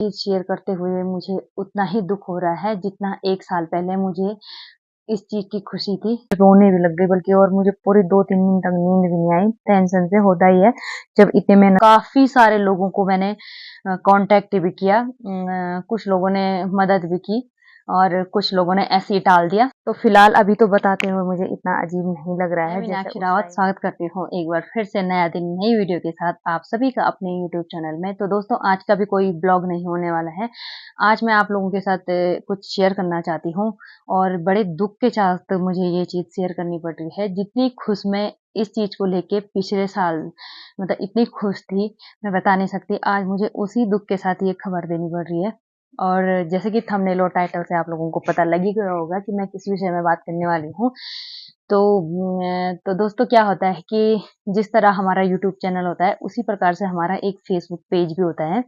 चीज़ share करते हुए मुझे उतना ही दुख हो रहा है जितना 1 साल पहले मुझे इस चीज़ की खुशी थी। रोने भी लग गई बल्कि, और मुझे पूरी 2-3 दिन तक नींद भी नहीं आई। टेंशन से होता ही है जब इतने में काफ़ी सारे लोगों को मैंने कॉन्टैक्ट भी किया। कुछ लोगों ने मदद भी की और कुछ लोगों ने ऐसे ही टाल दिया। तो फिलहाल अभी तो बताते हुए मुझे इतना अजीब नहीं लग रहा है। मीनाक्षी रावत स्वागत करती हूँ एक बार फिर से नया दिन नई वीडियो के साथ आप सभी का अपने यूट्यूब चैनल में। तो दोस्तों, आज का भी कोई ब्लॉग नहीं होने वाला है। आज मैं आप लोगों के साथ कुछ शेयर करना चाहती हूँ और बड़े दुख के साथ मुझे ये चीज़ शेयर करनी पड़ रही है। जितनी खुश मैं इस चीज़ को लेके पिछले साल मतलब इतनी खुश थी, मैं बता नहीं सकती। आज मुझे उसी दुख के साथ ये खबर देनी पड़ रही है। और जैसे कि थंबनेल और टाइटल से आप लोगों को पता लग ही गया होगा कि मैं किस विषय में बात करने वाली हूँ। तो दोस्तों, क्या होता है कि जिस तरह हमारा यूट्यूब चैनल होता है, उसी प्रकार से हमारा एक फेसबुक पेज भी होता है।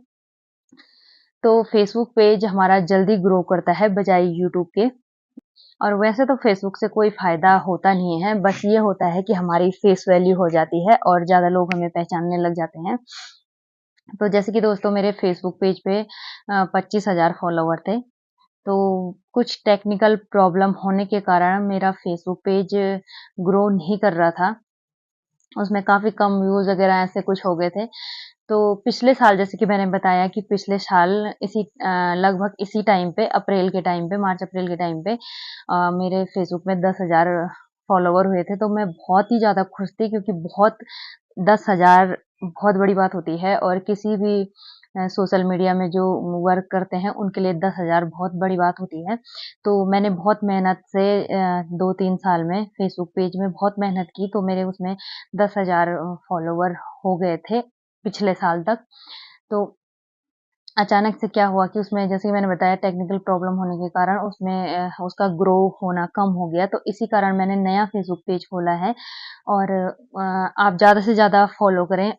तो फेसबुक पेज हमारा जल्दी ग्रो करता है बजाय यूट्यूब के। और वैसे तो फेसबुक से कोई फ़ायदा होता नहीं है, बस ये होता है कि हमारी फेस वैल्यू हो जाती है और ज़्यादा लोग हमें पहचानने लग जाते हैं। तो जैसे कि दोस्तों, मेरे फेसबुक पेज पे 25,000 फॉलोवर थे। तो कुछ टेक्निकल प्रॉब्लम होने के कारण मेरा फेसबुक पेज ग्रो नहीं कर रहा था। उसमें काफ़ी कम व्यूज़ वगैरह ऐसे कुछ हो गए थे। तो पिछले साल, जैसे कि मैंने बताया कि पिछले साल लगभग इसी टाइम पे, अप्रैल के टाइम पे, मार्च-अप्रैल के टाइम पे मेरे फेसबुक में 10,000 फॉलोवर हुए थे। तो मैं बहुत ही ज़्यादा खुश थी क्योंकि 10,000 बहुत बड़ी बात होती है और किसी भी सोशल मीडिया में जो वर्क करते हैं उनके लिए 10,000 बहुत बड़ी बात होती है। तो मैंने बहुत मेहनत से 2-3 साल में फेसबुक पेज में बहुत मेहनत की, तो मेरे उसमें 10,000 फॉलोवर हो गए थे पिछले साल तक। तो अचानक से क्या हुआ कि उसमें, जैसे कि मैंने बताया, टेक्निकल प्रॉब्लम होने के कारण उसमें उसका ग्रो होना कम हो गया। तो इसी कारण मैंने नया फेसबुक पेज खोला है और आप ज़्यादा से ज़्यादा फॉलो करें।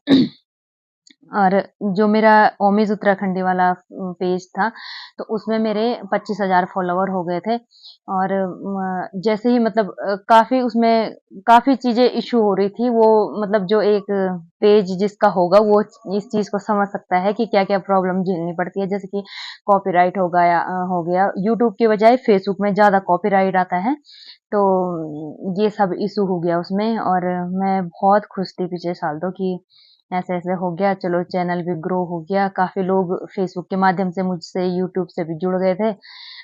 और जो मेरा ओमीज़ उत्तराखंडी वाला पेज था, तो उसमें मेरे 25,000 फॉलोवर हो गए थे। और जैसे ही मतलब काफ़ी उसमें काफ़ी चीज़ें इश्यू हो रही थी। वो मतलब जो एक पेज जिसका होगा वो इस चीज़ को समझ सकता है कि क्या-क्या प्रॉब्लम झेलनी पड़ती है। जैसे कि कॉपीराइट हो गया, यूट्यूब के बजाय फेसबुक में ज़्यादा कॉपीराइट आता है। तो ये सब इश्यू हो गया उसमें और मैं बहुत खुश थी पिछले साल तो कि ऐसे-ऐसे हो गया, चलो चैनल भी ग्रो हो गया। काफ़ी लोग फेसबुक के माध्यम से मुझसे यूट्यूब से भी जुड़ गए थे।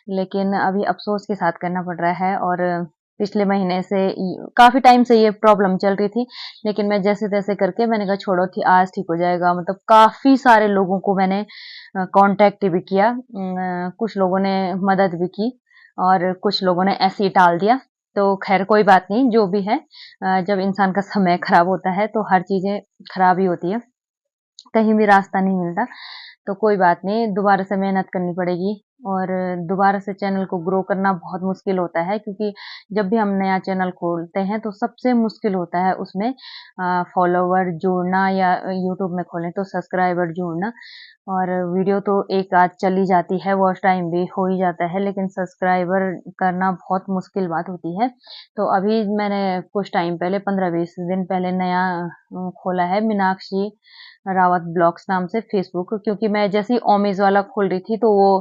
लेकिन अभी अफ़सोस के साथ करना पड़ रहा है और पिछले महीने से काफ़ी टाइम से ये प्रॉब्लम चल रही थी। लेकिन मैं जैसे-तैसे करके मैंने कहा छोड़ो, आज ठीक हो जाएगा। मतलब काफ़ी सारे लोगों को मैंने कॉन्टैक्ट भी किया। कुछ लोगों ने मदद भी की और कुछ लोगों ने ऐसे ही टाल दिया। तो ख़ैर कोई बात नहीं, जो भी है। जब इंसान का समय ख़राब होता है तो हर चीज़ें ख़राब ही होती है, कहीं भी रास्ता नहीं मिलता। तो कोई बात नहीं, दोबारा से मेहनत करनी पड़ेगी और दोबारा से चैनल को ग्रो करना बहुत मुश्किल होता है क्योंकि जब भी हम नया चैनल खोलते हैं तो सबसे मुश्किल होता है उसमें फॉलोवर जोड़ना या यूट्यूब में खोलें तो सब्सक्राइबर जोड़ना। और वीडियो तो एक आध चली जाती है, वॉच टाइम भी हो ही जाता है, लेकिन सब्सक्राइबर करना बहुत मुश्किल बात होती है। तो अभी मैंने कुछ टाइम पहले, 15-20 दिन पहले नया खोला है, मीनाक्षी रावत ब्लॉग्स नाम से फेसबुक। क्योंकि मैं जैसे ही ओमीज़ वाला खोल रही थी तो वो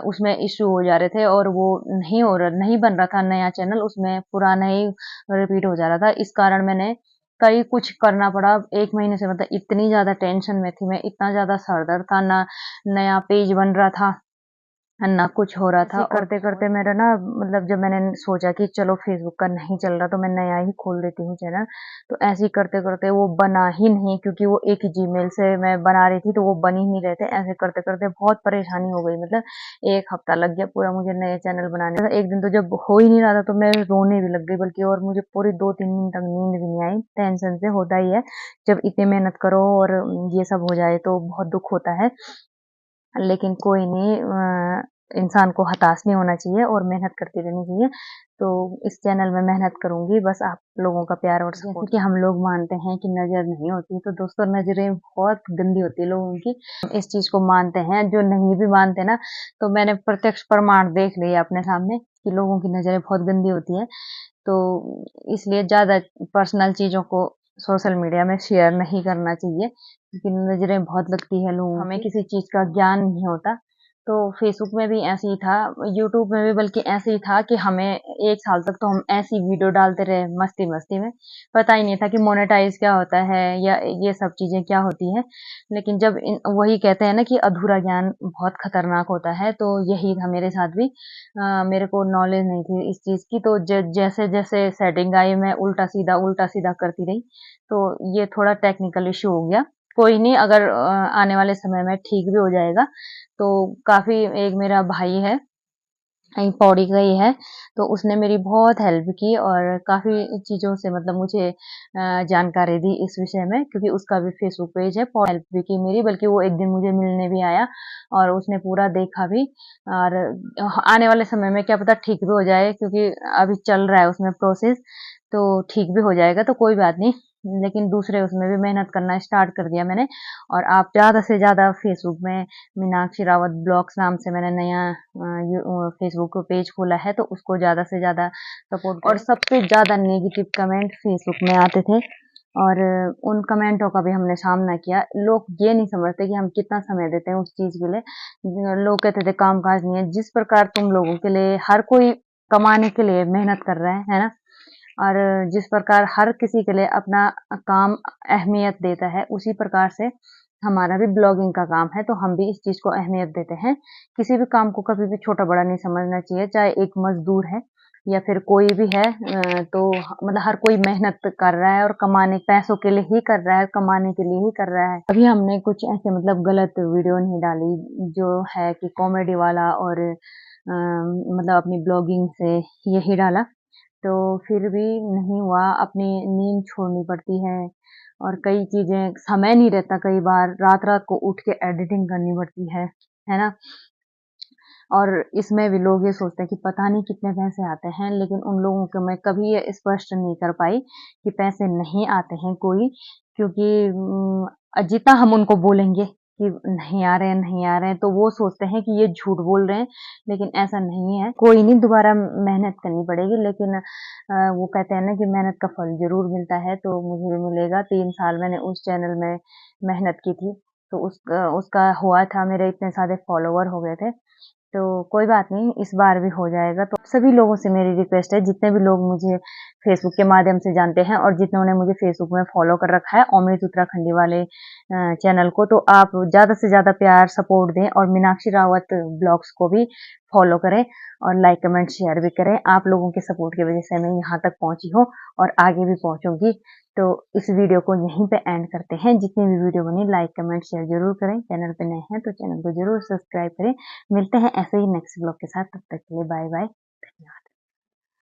उसमें इश्यू हो जा रहे थे और वो नहीं बन रहा था नया चैनल, उसमें पुराना ही रिपीट हो जा रहा था। इस कारण मैंने कई कुछ करना पड़ा। 1 महीने से मतलब इतनी ज़्यादा टेंशन में थी मैं, इतना ज़्यादा सर दर्द था, ना नया पेज बन रहा था, ना कुछ हो रहा था। करते-करते मेरा ना मतलब जब मैंने सोचा कि चलो फेसबुक का नहीं चल रहा तो मैं नया ही खोल देती हूँ चैनल, तो ऐसे ही करते-करते वो बना ही नहीं क्योंकि वो एक ही जीमेल से मैं बना रही थी तो वो बन ही नहीं रहे थे। ऐसे करते-करते बहुत परेशानी हो गई, मतलब 1 हफ्ता लग गया पूरा मुझे नए चैनल बनाने में। एक दिन तो जब हो ही नहीं रहा था तो मैं रोने भी लग गई बल्कि, और मुझे पूरी 2-3 दिन तक नींद भी नहीं आई। टेंशन से होता ही है, जब इतनी मेहनत करो और ये सब हो जाए तो बहुत दुःख होता है। लेकिन कोई नहीं, इंसान को हताश नहीं होना चाहिए और मेहनत करती रहनी चाहिए। तो इस चैनल में मेहनत करूँगी, बस आप लोगों का प्यार और सपोर्ट। जैसे कि हम लोग मानते हैं कि नज़र नहीं होती, तो दोस्तों नज़रें बहुत गंदी होती है लोगों की। इस चीज़ को मानते हैं, जो नहीं भी मानते ना, तो मैंने प्रत्यक्ष प्रमाण देख लिया अपने सामने कि लोगों की नज़रें बहुत गंदी होती हैं। तो इसलिए ज़्यादा पर्सनल चीज़ों को सोशल मीडिया में शेयर नहीं करना चाहिए क्योंकि नज़रें बहुत लगती है लोगों हमें किसी चीज़ का ज्ञान नहीं होता। तो फेसबुक में भी ऐसे ही था, यूट्यूब में भी बल्कि ऐसे ही था कि हमें 1 साल तक तो हम ऐसी वीडियो डालते रहे मस्ती-मस्ती में। पता ही नहीं था कि मोनेटाइज़ क्या होता है या ये सब चीज़ें क्या होती हैं। लेकिन जब वही कहते हैं ना कि अधूरा ज्ञान बहुत खतरनाक होता है, तो यही था मेरे साथ भी। मेरे को नॉलेज नहीं थी इस चीज़ की, तो जैसे-जैसे सेटिंग आई मैं उल्टा-सीधा करती रही। तो ये थोड़ा टेक्निकल इश्यू हो गया। कोई नहीं, अगर आने वाले समय में ठीक भी हो जाएगा। तो काफ़ी एक मेरा भाई है, कहीं पौड़ी का ही है, तो उसने मेरी बहुत हेल्प की और काफ़ी चीज़ों से मतलब मुझे जानकारी दी इस विषय में, क्योंकि उसका भी फेसबुक पेज है। हेल्प भी की मेरी, बल्कि वो एक दिन मुझे मिलने भी आया और उसने पूरा देखा भी। और आने वाले समय में क्या पता ठीक भी हो जाए, क्योंकि अभी चल रहा है उसमें प्रोसेस, तो ठीक भी हो जाएगा तो कोई बात नहीं। लेकिन दूसरे उसमें भी मेहनत करना स्टार्ट कर दिया मैंने। और आप ज़्यादा से ज़्यादा फेसबुक में मीनाक्षी रावत ब्लॉग्स नाम से मैंने नया फेसबुक पेज खोला है, तो उसको ज़्यादा से ज़्यादा सपोर्ट करें। और सबसे ज़्यादा नेगेटिव कमेंट फेसबुक में आते थे और उन कमेंटों का भी हमने सामना किया। लोग ये नहीं समझते कि हम कितना समय देते हैं उस चीज़ के लिए। लोग कहते थे काम-काज नहीं है। जिस प्रकार तुम लोगों के लिए हर कोई कमाने के लिए मेहनत कर रहा है ना? और जिस प्रकार हर किसी के लिए अपना काम अहमियत देता है, उसी प्रकार से हमारा भी ब्लॉगिंग का काम है, तो हम भी इस चीज़ को अहमियत देते हैं। किसी भी काम को कभी भी छोटा-बड़ा नहीं समझना चाहिए, चाहे एक मज़दूर है या फिर कोई भी है। तो मतलब हर कोई मेहनत कर रहा है और कमाने पैसों के लिए ही कर रहा है, कमाने के लिए ही कर रहा है। अभी हमने कुछ ऐसे मतलब गलत वीडियो नहीं डाली, जो है कि कॉमेडी वाला और मतलब अपनी ब्लॉगिंग से यही डाला। तो फिर भी नहीं हुआ, अपनी नींद छोड़नी पड़ती है और कई चीज़ें समय नहीं रहता, कई बार रात-रात को उठ के एडिटिंग करनी पड़ती है ना? और इसमें भी लोग ये सोचते हैं कि पता नहीं कितने पैसे आते हैं, लेकिन उन लोगों को मैं कभी ये स्पष्ट नहीं कर पाई कि पैसे नहीं आते हैं कोई, क्योंकि जितना हम उनको बोलेंगे कि नहीं आ रहे हैं, नहीं आ रहे हैं, तो वो सोचते हैं कि ये झूठ बोल रहे हैं, लेकिन ऐसा नहीं है। कोई नहीं, दोबारा मेहनत करनी पड़ेगी, लेकिन वो कहते हैं ना कि मेहनत का फल ज़रूर मिलता है, तो मुझे भी मिलेगा। 3 साल मैंने उस चैनल में मेहनत की थी, तो उसका हुआ था, मेरे इतने सारे फॉलोवर हो गए थे। तो कोई बात नहीं, इस बार भी हो जाएगा। तो सभी लोगों से मेरी रिक्वेस्ट है, जितने भी लोग मुझे फेसबुक के माध्यम से जानते हैं और जिन्होंने मुझे फेसबुक में फॉलो कर रखा है अमित उत्तराखंडी वाले चैनल को, तो आप ज़्यादा से ज़्यादा प्यार सपोर्ट दें और मीनाक्षी रावत ब्लॉग्स को भी फॉलो करें और लाइक कमेंट शेयर भी करें। आप लोगों के सपोर्ट की वजह से मैं यहाँ तक पहुँची हूँ और आगे भी पहुँचूंगी। तो इस वीडियो को यहीं पे एंड करते हैं। जितनी भी वीडियो बनी लाइक कमेंट शेयर जरूर करें। चैनल पे नए हैं तो चैनल को जरूर सब्सक्राइब करें। मिलते हैं ऐसे ही नेक्स्ट ब्लॉग के साथ, तब तक के लिए बाय बाय, धन्यवाद।